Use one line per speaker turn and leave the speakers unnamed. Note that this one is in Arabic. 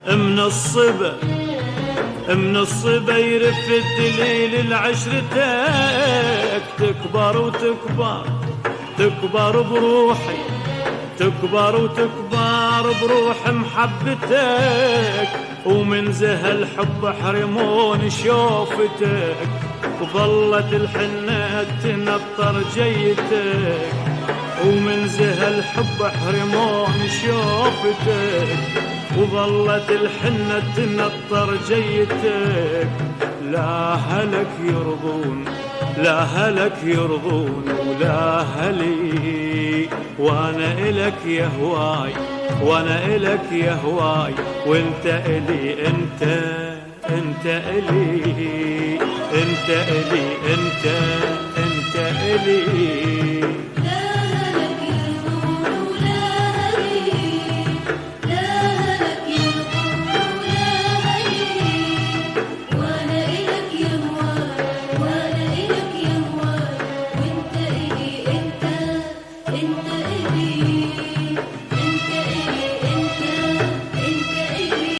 من الصبا يرفد دليل عشرتك، تكبر وتكبر تكبر بروحي، تكبر وتكبر بروح محبتك، ومن زه الحب حرمون شوفتك، وظلت الحنة تنطر جيتك، ومن زه الحب حرمون شوفتك، وظلت الحنة تنطر جيتك. لا هلك يرضون لا هلك يرضون ولا هلي، وانا الك يا هواي وانا الك يا هواي، وانت الي انت الي انت الي انت الي.